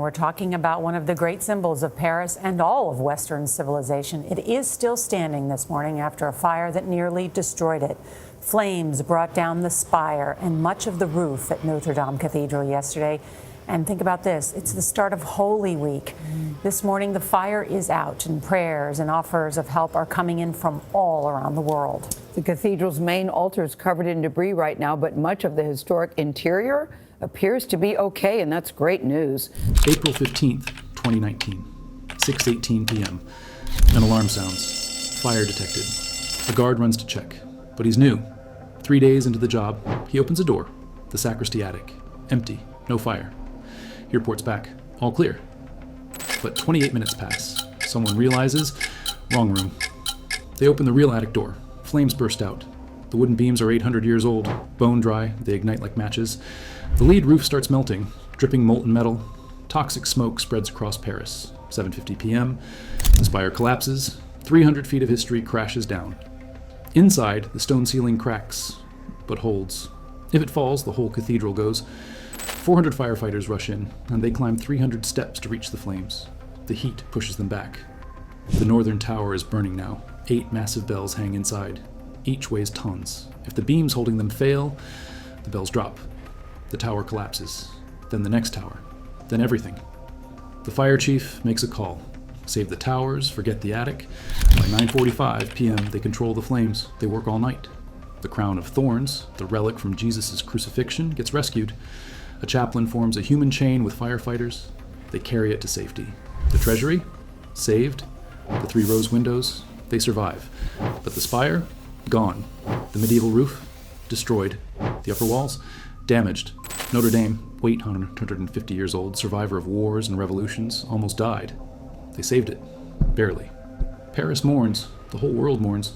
we're talking about one of the great symbols of Paris and all of Western civilization. It is still standing this morning after a fire that nearly destroyed it. Flames brought down the spire and much of the roof at Notre Dame Cathedral yesterday. And think about this, it's the start of Holy Week. This morning, the fire is out, and prayers and offers of help are coming in from all around the world. The cathedral's main altar is covered in debris right now, but much of the historic interior appears to be okay, and that's great news. April 15th, 2019, 6:18 p.m. An alarm sounds. Fire detected. A guard runs to check, but he's new. 3 days into the job, he opens a door. The sacristy attic. Empty. No fire. He reports back. All clear. But 28 minutes pass. Someone realizes, wrong room. They open the real attic door. Flames burst out. The wooden beams are 800 years old. Bone dry. They ignite like matches. The lead roof starts melting, dripping molten metal. Toxic smoke spreads across Paris. 7:50 p.m. The spire collapses. 300 feet of history crashes down. Inside, the stone ceiling cracks, but holds. If it falls, the whole cathedral goes. 400 firefighters rush in, and they climb 300 steps to reach the flames. The heat pushes them back. The northern tower is burning now. 8 massive bells hang inside. Each weighs tons. If the beams holding them fail, the bells drop. The tower collapses. Then the next tower. Then everything. The fire chief makes a call. Save the towers, forget the attic. By 9:45 p.m., they control the flames. They work all night. The crown of thorns, the relic from Jesus' crucifixion, gets rescued. A chaplain forms a human chain with firefighters. They carry it to safety. The treasury? Saved. The 3 rose windows? They survive. But the spire? Gone. The medieval roof? Destroyed. The upper walls? Damaged. Notre Dame, 850 years old, survivor of wars and revolutions, almost died. They saved it. Barely. Paris mourns. The whole world mourns.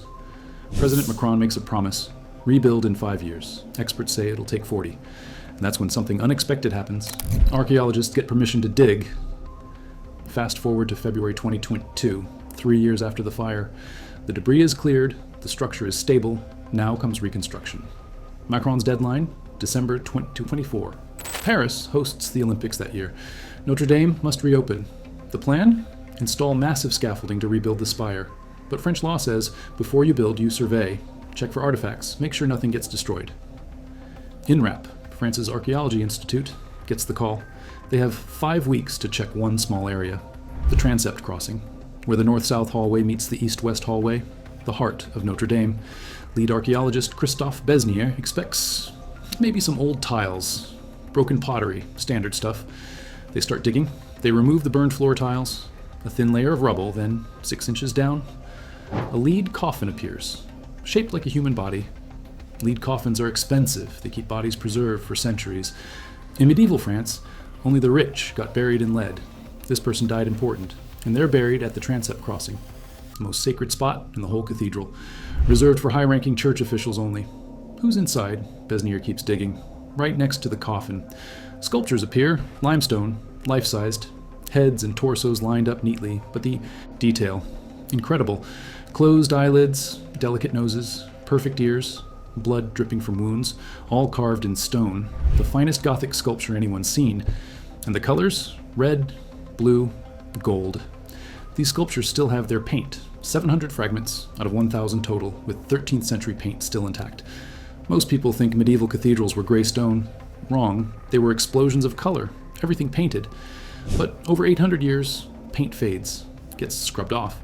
President Macron makes a promise. Rebuild in 5 years. Experts say it'll take 40. And that's when something unexpected happens. Archaeologists get permission to dig. Fast forward to February 2022, 3 years after the fire. The debris is cleared, the structure is stable, now comes reconstruction. Macron's deadline, December 2024. Paris hosts the Olympics that year. Notre Dame must reopen. The plan? Install massive scaffolding to rebuild the spire. But French law says, before you build, you survey. Check for artifacts, make sure nothing gets destroyed. INRAP, France's Archaeology Institute, gets the call. They have 5 weeks to check one small area, the transept crossing, where the north-south hallway meets the east-west hallway, the heart of Notre Dame. Lead archaeologist Christophe Besnier expects maybe some old tiles, broken pottery, standard stuff. They start digging. They remove the burned floor tiles, a thin layer of rubble, then 6 inches down, a lead coffin appears, shaped like a human body. Lead coffins are expensive. They keep bodies preserved for centuries. In medieval France, only the rich got buried in lead. This person died important, and they're buried at the transept crossing, the most sacred spot in the whole cathedral, reserved for high-ranking church officials only. Who's inside? Besnier keeps digging. Right next to the coffin. Sculptures appear, limestone, life-sized, heads and torsos lined up neatly, but the detail, incredible. Closed eyelids, delicate noses, perfect ears, blood dripping from wounds, all carved in stone, the finest Gothic sculpture anyone's seen. And the colors? Red, blue, gold. These sculptures still have their paint, 700 fragments out of 1,000 total, with 13th century paint still intact. Most people think medieval cathedrals were gray stone. Wrong. They were explosions of color, everything painted. But over 800 years, paint fades, gets scrubbed off.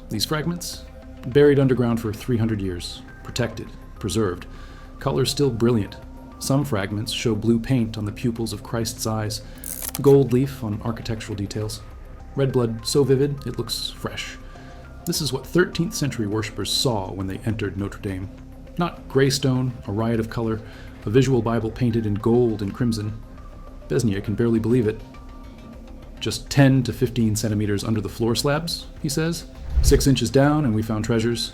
These fragments? Buried underground for 300 years, protected, preserved. Colors still brilliant. Some fragments show blue paint on the pupils of Christ's eyes, gold leaf on architectural details. Red blood so vivid, it looks fresh. This is what 13th century worshippers saw when they entered Notre Dame. Not gray stone, a riot of color, a visual Bible painted in gold and crimson. Besnier can barely believe it. Just 10 to 15 centimeters under the floor slabs, he says. 6 inches down and we found treasures.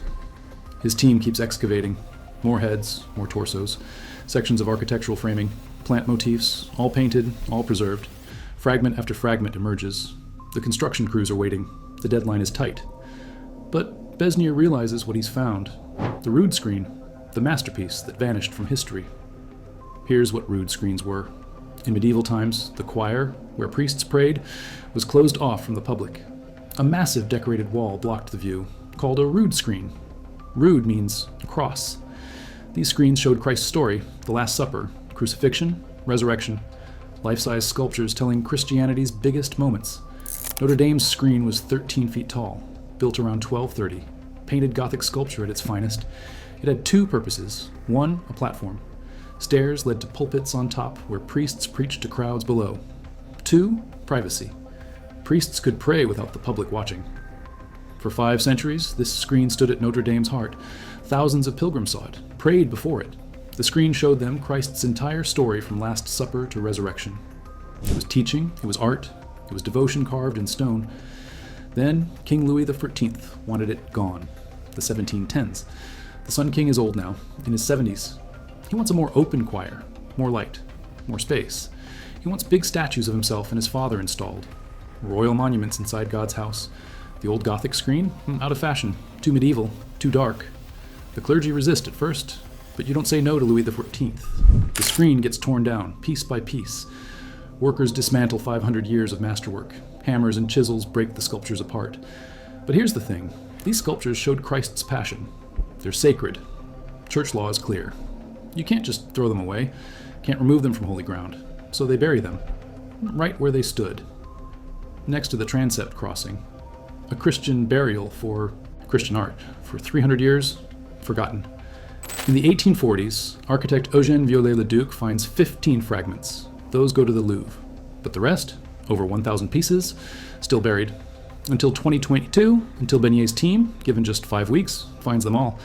His team keeps excavating. More heads, more torsos, sections of architectural framing, plant motifs, all painted, all preserved. Fragment after fragment emerges. The construction crews are waiting. The deadline is tight. But Besnier realizes what he's found. The rood screen, the masterpiece that vanished from history. Here's what rood screens were. In medieval times, the choir, where priests prayed, was closed off from the public. A massive decorated wall blocked the view, called a rood screen. Rood means cross. These screens showed Christ's story, the Last Supper, crucifixion, resurrection, life-size sculptures telling Christianity's biggest moments. Notre Dame's screen was 13 feet tall, built around 1230, painted Gothic sculpture at its finest. It had two purposes. One, a platform. Stairs led to pulpits on top where priests preached to crowds below. Two, privacy. Priests could pray without the public watching. For 5 centuries, this screen stood at Notre Dame's heart. Thousands of pilgrims saw it, prayed before it. The screen showed them Christ's entire story from Last Supper to resurrection. It was teaching, it was art, it was devotion carved in stone. Then King Louis XIV wanted it gone, the 1710s. The Sun King is old now, in his 70s. He wants a more open choir, more light, more space. He wants big statues of himself and his father installed. Royal monuments inside God's house. The old Gothic screen? Out of fashion. Too medieval. Too dark. The clergy resist at first, but you don't say no to Louis XIV. The screen gets torn down, piece by piece. Workers dismantle 500 years of masterwork. Hammers and chisels break the sculptures apart. But here's the thing. These sculptures showed Christ's passion. They're sacred. Church law is clear. You can't just throw them away. Can't remove them from holy ground. So they bury them. Right where they stood. Next to the transept crossing. A Christian burial for Christian art. For 300 years, forgotten. In the 1840s, architect Eugène Viollet-le-Duc finds 15 fragments. Those go to the Louvre. But the rest, over 1,000 pieces, still buried. Until 2022, until Bellay's team, given just 5 weeks, finds them all.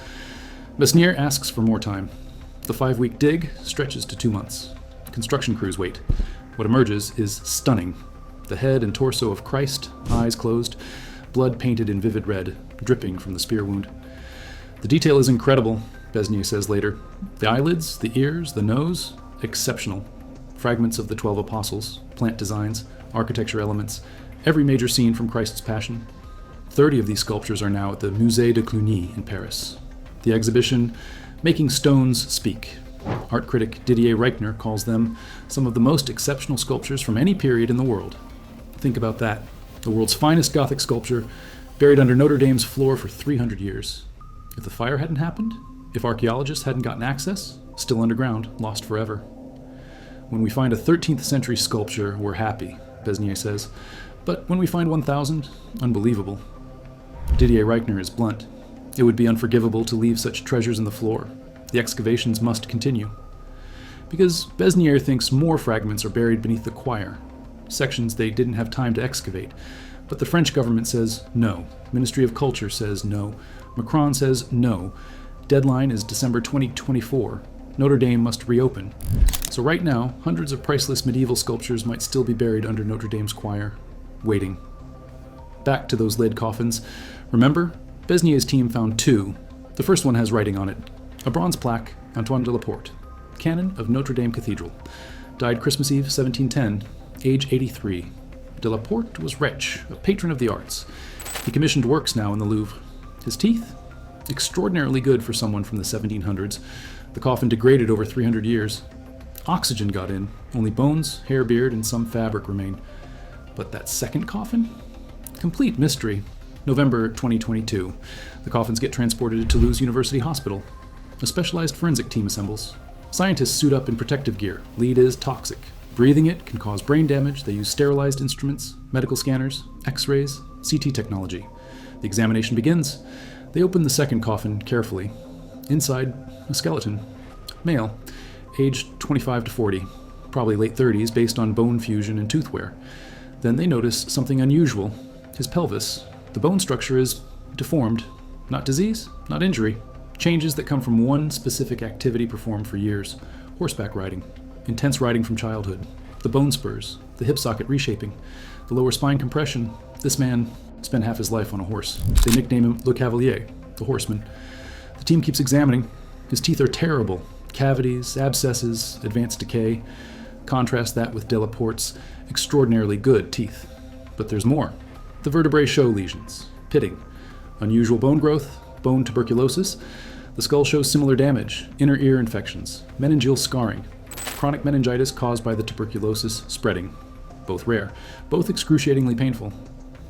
Besnier asks for more time. The 5-week dig stretches to 2 months. Construction crews wait. What emerges is stunning. The head and torso of Christ, eyes closed, blood painted in vivid red, dripping from the spear wound. The detail is incredible, Besnier says later. The eyelids, the ears, the nose, exceptional. Fragments of the 12 apostles, plant designs, architecture elements, every major scene from Christ's Passion. 30 of these sculptures are now at the Musée de Cluny in Paris. The exhibition, Making Stones Speak. Art critic Didier Reichner calls them some of the most exceptional sculptures from any period in the world. Think about that. The world's finest Gothic sculpture, buried under Notre Dame's floor for 300 years. If the fire hadn't happened, if archaeologists hadn't gotten access, still underground, lost forever. When we find a 13th century sculpture, we're happy, Besnier says. But when we find 1,000, unbelievable. Didier Reichner is blunt. It would be unforgivable to leave such treasures in the floor. The excavations must continue. Because Besnier thinks more fragments are buried beneath the choir, sections they didn't have time to excavate. But the French government says no. Ministry of Culture says no. Macron says no. Deadline is December 2024. Notre Dame must reopen. So right now, hundreds of priceless medieval sculptures might still be buried under Notre Dame's choir, waiting. Back to those lead coffins. Remember, Besnier's team found 2. The first one has writing on it. A bronze plaque, Antoine de la Porte, canon of Notre Dame Cathedral. Died Christmas Eve, 1710, age 83. De la Porte was rich, a patron of the arts. He commissioned works now in the Louvre. His teeth? Extraordinarily good for someone from the 1700s. The coffin degraded over 300 years. Oxygen got in. Only bones, hair, beard, and some fabric remain. But that second coffin? Complete mystery. November 2022. The coffins get transported to Toulouse University Hospital. A specialized forensic team assembles. Scientists suit up in protective gear. Lead is toxic. Breathing it can cause brain damage. They use sterilized instruments, medical scanners, x-rays, CT technology. The examination begins. They open the second coffin carefully. Inside, a skeleton. Male, aged 25 to 40, probably late 30s based on bone fusion and tooth wear. Then they notice something unusual. His pelvis. The bone structure is deformed. Not disease, not injury. Changes that come from one specific activity performed for years. Horseback riding. Intense riding from childhood. The bone spurs. The hip socket reshaping. The lower spine compression. This man spent half his life on a horse. They nickname him Le Cavalier, the horseman. The team keeps examining. His teeth are terrible. Cavities, abscesses, advanced decay. Contrast that with de la Porte's extraordinarily good teeth. But there's more. The vertebrae show lesions. Pitting. Unusual bone growth. Bone tuberculosis. The skull shows similar damage. Inner ear infections. Meningeal scarring. chronic meningitis caused by the tuberculosis spreading. Both rare, both excruciatingly painful,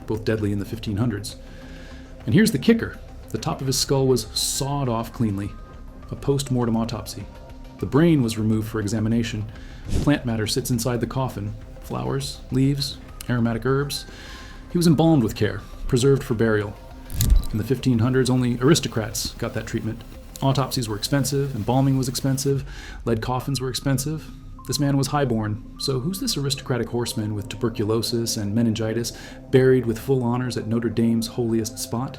both deadly in the 1500s. And here's the kicker. The top of his skull was sawed off cleanly. A post-mortem autopsy. The brain was removed for examination. Plant matter sits inside the coffin. Flowers, leaves, aromatic herbs. He was embalmed with care, preserved for burial. In the 1500s, only aristocrats got that treatment. Autopsies were expensive, embalming was expensive, lead coffins were expensive. This man was highborn, so who's this aristocratic horseman with tuberculosis and meningitis buried with full honors at Notre Dame's holiest spot?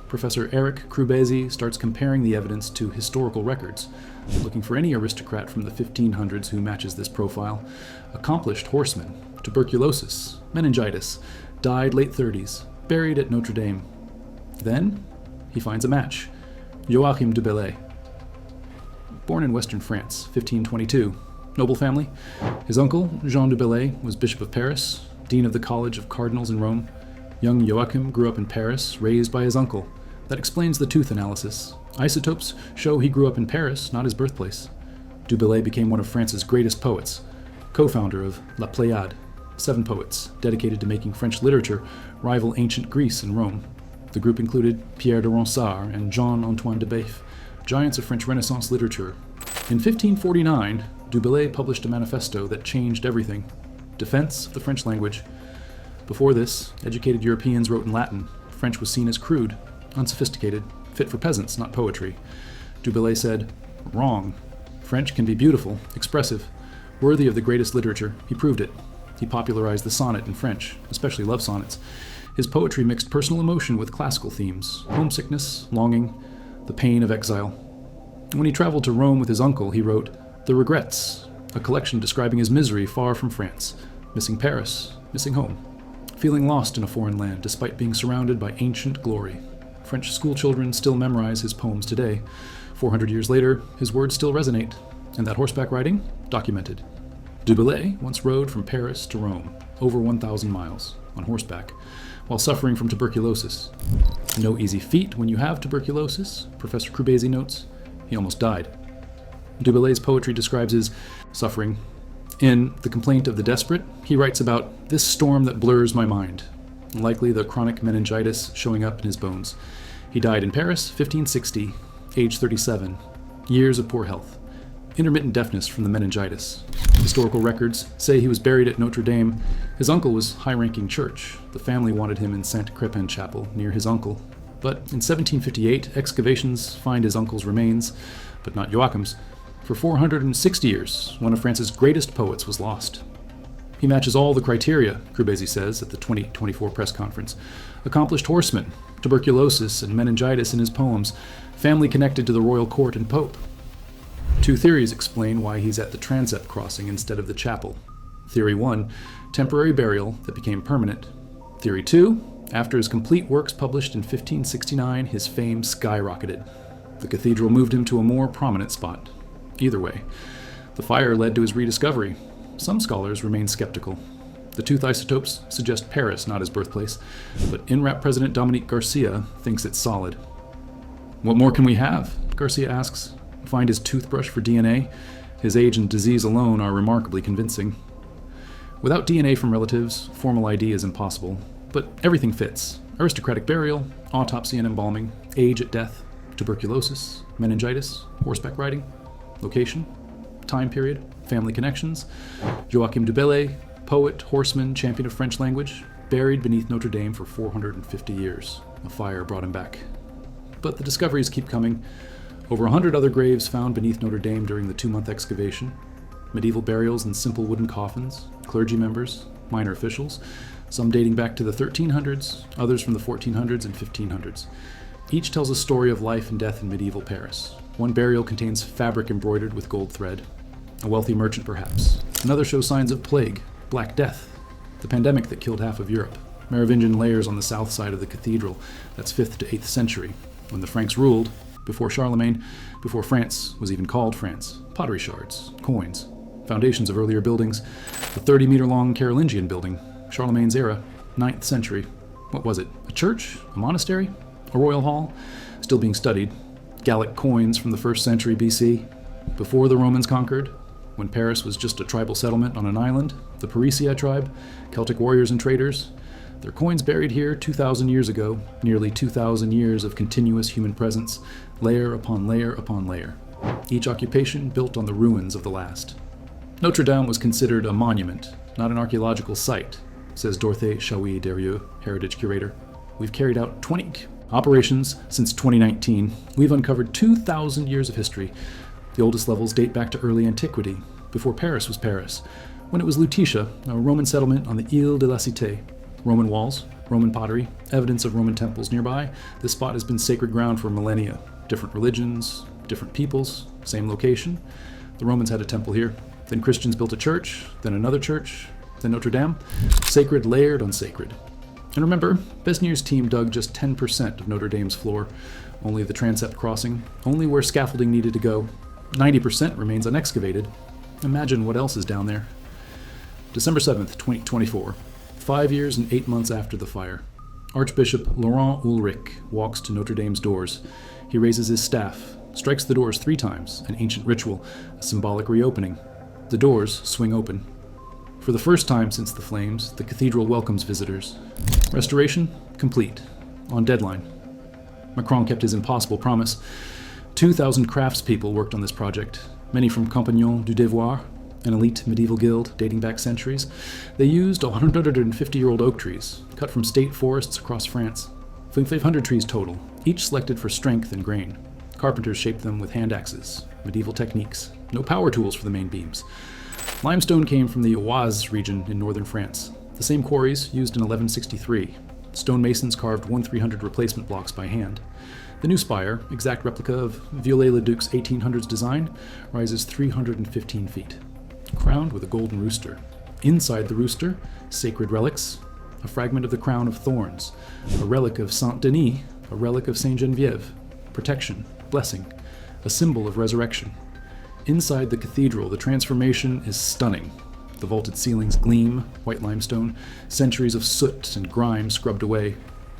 Professor Eric Krubezi starts comparing the evidence to historical records, looking for any aristocrat from the 1500s who matches this profile. Accomplished horseman, tuberculosis, meningitis, died late 30s, buried at Notre Dame. Then, he finds a match. Joachim du Bellay. Born in western France, 1522. Noble family. His uncle, Jean du Bellay, was Bishop of Paris, Dean of the College of Cardinals in Rome. Young Joachim grew up in Paris, raised by his uncle. That explains the tooth analysis. Isotopes show he grew up in Paris, not his birthplace. Du Bellay became one of France's greatest poets, co-founder of La Pléiade, 7 poets dedicated to making French literature rival ancient Greece and Rome. The group included Pierre de Ronsard and Jean-Antoine de Baif, giants of French Renaissance literature. In 1549, Du Bellay published a manifesto that changed everything: defense of the French language. Before this, educated Europeans wrote in Latin. French was seen as crude, unsophisticated, fit for peasants, not poetry. Du Bellay said, "Wrong. French can be beautiful, expressive, worthy of the greatest literature." He proved it. He popularized the sonnet in French, especially love sonnets. His poetry mixed personal emotion with classical themes: homesickness, longing, the pain of exile. When he traveled to Rome with his uncle, he wrote The Regrets, a collection describing his misery far from France, missing Paris, missing home, feeling lost in a foreign land despite being surrounded by ancient glory. French schoolchildren still memorize his poems today. 400 years later, his words still resonate, and that horseback riding, documented. Du Bellay once rode from Paris to Rome, over 1,000 miles, on horseback, while suffering from tuberculosis. No easy feat when you have tuberculosis, Professor Krubezi notes. He almost died. Du Bellay's poetry describes his suffering. In The Complaint of the Desperate, he writes about this storm that blurs my mind, likely the chronic meningitis showing up in his bones. He died in Paris, 1560, age 37, years of poor health, intermittent deafness from the meningitis. Historical records say he was buried at Notre Dame. His uncle was high-ranking church. The family wanted him in Saint-Crepin Chapel, near his uncle. But in 1758, excavations find his uncle's remains, but not Joachim's. For 460 years, one of France's greatest poets was lost. He matches all the criteria, Krubezi says at the 2024 press conference. Accomplished horseman, tuberculosis and meningitis in his poems, family connected to the royal court and pope. 2 theories explain why he's at the transept crossing instead of the chapel. Theory 1, temporary burial that became permanent. Theory 2, after his complete works published in 1569, his fame skyrocketed. The cathedral moved him to a more prominent spot. Either way, the fire led to his rediscovery. Some scholars remain skeptical. The tooth isotopes suggest Paris, not his birthplace, but INRAP President Dominique Garcia thinks it's solid. What more can we have? Garcia asks. Find his toothbrush for DNA? His age and disease alone are remarkably convincing. Without DNA from relatives, formal ID is impossible, but everything fits. Aristocratic burial, autopsy and embalming, age at death, tuberculosis, meningitis, horseback riding, location, time period, family connections. Joachim du Bellay, poet, horseman, champion of French language, buried beneath Notre Dame for 450 years. A fire brought him back. But the discoveries keep coming. Over 100 other graves found beneath Notre Dame during the 2-month excavation. Medieval burials in simple wooden coffins, clergy members, minor officials, some dating back to the 1300s, others from the 1400s and 1500s. Each tells a story of life and death in medieval Paris. One burial contains fabric embroidered with gold thread. A wealthy merchant, perhaps. Another shows signs of plague, Black Death, the pandemic that killed half of Europe. Merovingian layers on the south side of the cathedral. That's 5th to 8th century, when the Franks ruled, before Charlemagne, before France was even called France. Pottery shards, coins, foundations of earlier buildings. The 30-meter-long Carolingian building, Charlemagne's era, 9th century. What was it? A church? A monastery? A royal hall? Still being studied. Gallic coins from the 1st century BC, before the Romans conquered. when Paris was just a tribal settlement on an island, the Parisii tribe, Celtic warriors and traders, their coins buried here 2,000 years ago, nearly 2,000 years of continuous human presence, layer upon layer upon layer. Each occupation built on the ruins of the last. Notre Dame was considered a monument, not an archaeological site, says Dorothy Chaoui-Derieux, heritage curator. We've carried out 20 operations since 2019. We've uncovered 2,000 years of history. The oldest levels date back to early antiquity, before Paris was Paris, when it was Lutetia, a Roman settlement on the Ile de la Cité. Roman walls, Roman pottery, evidence of Roman temples nearby. This spot has been sacred ground for millennia. Different religions, different peoples, same location. The Romans had a temple here. Then Christians built a church, then another church, then Notre Dame. Sacred layered on sacred. And remember, Besnier's team dug just 10% of Notre Dame's floor, only the transept crossing, only where scaffolding needed to go. 90% remains unexcavated. Imagine what else is down there. December 7th, 2024, 5 years and 8 months after the fire. Archbishop Laurent Ulrich walks to Notre Dame's doors. He raises his staff, strikes the doors 3 times, an ancient ritual, a symbolic reopening. The doors swing open. For the first time since the flames, the cathedral welcomes visitors. Restoration complete, on deadline. Macron kept his impossible promise. 2,000 craftspeople worked on this project, many from Compagnons du Devoir, an elite medieval guild dating back centuries. They used 150-year-old oak trees, cut from state forests across France. 500 trees total, each selected for strength and grain. Carpenters shaped them with hand axes, medieval techniques. No power tools for the main beams. Limestone came from the Oise region in northern France, the same quarries used in 1163. Stonemasons carved 1/300 replacement blocks by hand. The new spire, exact replica of Viollet-le-Duc's 1800s design, rises 315 feet, crowned with a golden rooster. Inside the rooster, sacred relics, a fragment of the crown of thorns, a relic of Saint-Denis, a relic of Saint-Geneviève, protection, blessing, a symbol of resurrection. Inside the cathedral, the transformation is stunning. The vaulted ceilings gleam, white limestone, centuries of soot and grime scrubbed away.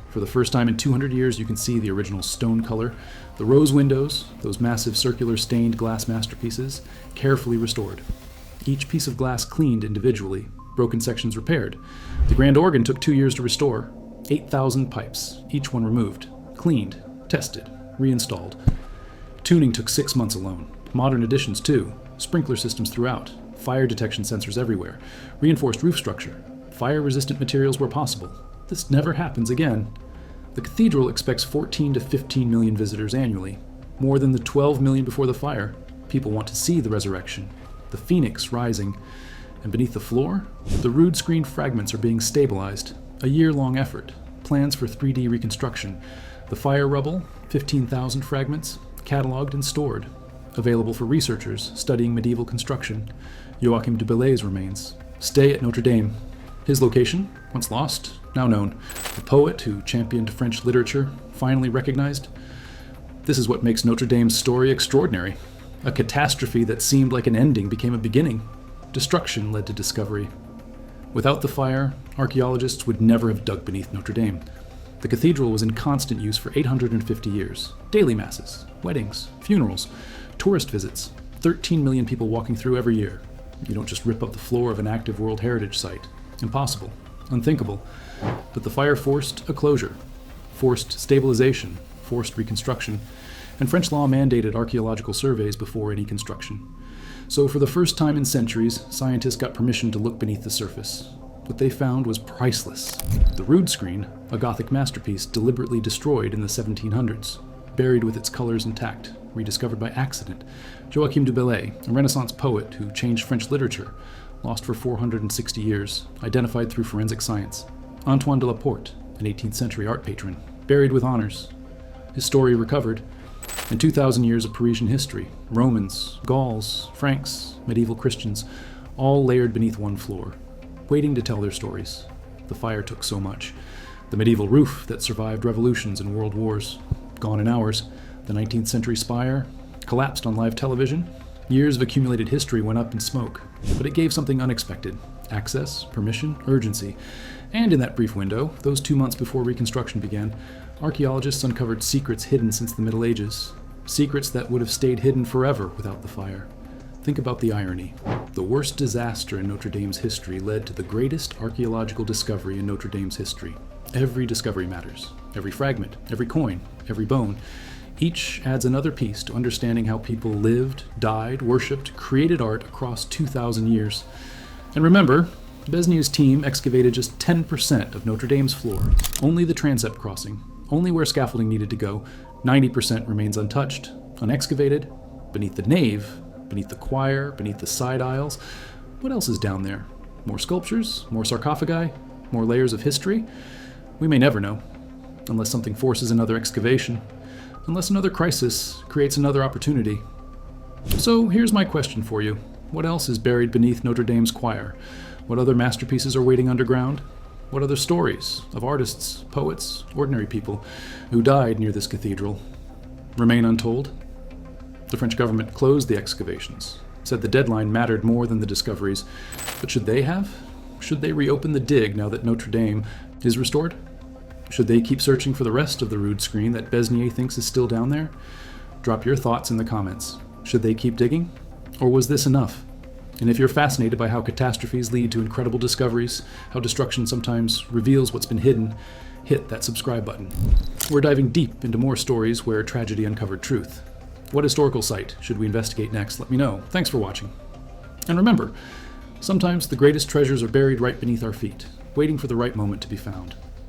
For the first time in 200 years, you can see the original stone color. The rose windows, those massive circular stained glass masterpieces, carefully restored. Each piece of glass cleaned individually, broken sections repaired. The grand organ took 2 years to restore. 8,000 pipes, each one removed, cleaned, tested, reinstalled. Tuning took 6 months alone. Modern additions too, sprinkler systems throughout, fire detection sensors everywhere, reinforced roof structure, fire-resistant materials where possible. This never happens again. The cathedral expects 14 to 15 million visitors annually, more than the 12 million before the fire. People want to see the resurrection, the phoenix rising, and beneath the floor, the rood screen fragments are being stabilized, a year-long effort, plans for 3D reconstruction. The fire rubble, 15,000 fragments, cataloged and stored, available for researchers studying medieval construction. Joachim du Bellay's remains stay at Notre Dame. His location, once lost, now known. The poet who championed French literature, finally recognized. This is what makes Notre Dame's story extraordinary. A catastrophe that seemed like an ending became a beginning. Destruction led to discovery. Without the fire, archaeologists would never have dug beneath Notre Dame. The cathedral was in constant use for 850 years. Daily masses, weddings, funerals, tourist visits, 13 million people walking through every year. You don't just rip up the floor of an active World Heritage Site. Impossible. Unthinkable. But the fire forced a closure, forced stabilization, forced reconstruction, and French law mandated archaeological surveys before any construction. So for the first time in centuries, scientists got permission to look beneath the surface. What they found was priceless. The rood screen, a Gothic masterpiece deliberately destroyed in the 1700s, buried with its colors intact, rediscovered by accident. Joachim du Bellay, a Renaissance poet who changed French literature, lost for 460 years, identified through forensic science. Antoine de la Porte, an 18th century art patron, buried with honors. His story recovered. And 2,000 years of Parisian history, Romans, Gauls, Franks, medieval Christians, all layered beneath one floor, waiting to tell their stories. The fire took so much. The medieval roof that survived revolutions and world wars, gone in hours. The 19th century spire collapsed on live television. Years of accumulated history went up in smoke, but it gave something unexpected. Access, permission, urgency. And in that brief window, those 2 months before reconstruction began, archaeologists uncovered secrets hidden since the Middle Ages. Secrets that would have stayed hidden forever without the fire. Think about the irony. The worst disaster in Notre Dame's history led to the greatest archaeological discovery in Notre Dame's history. Every discovery matters. Every fragment, every coin, every bone. Each adds another piece to understanding how people lived, died, worshipped, created art across 2,000 years. And remember, Besnier's team excavated just 10% of Notre Dame's floor, only the transept crossing, only where scaffolding needed to go. 90% remains untouched, unexcavated, beneath the nave, beneath the choir, beneath the side aisles. What else is down there? More sculptures? More sarcophagi? More layers of history? We may never know, unless something forces another excavation, unless another crisis creates another opportunity. So here's my question for you. What else is buried beneath Notre Dame's choir? What other masterpieces are waiting underground? What other stories of artists, poets, ordinary people who died near this cathedral remain untold? The French government closed the excavations, said the deadline mattered more than the discoveries. But should they have? Should they reopen the dig now that Notre Dame is restored? Should they keep searching for the rest of the rood screen that Besnier thinks is still down there? Drop your thoughts in the comments. Should they keep digging? Or was this enough? And if you're fascinated by how catastrophes lead to incredible discoveries, how destruction sometimes reveals what's been hidden, hit that subscribe button. We're diving deep into more stories where tragedy uncovered truth. What historical site should we investigate next? Let me know. Thanks for watching. And remember, sometimes the greatest treasures are buried right beneath our feet, waiting for the right moment to be found.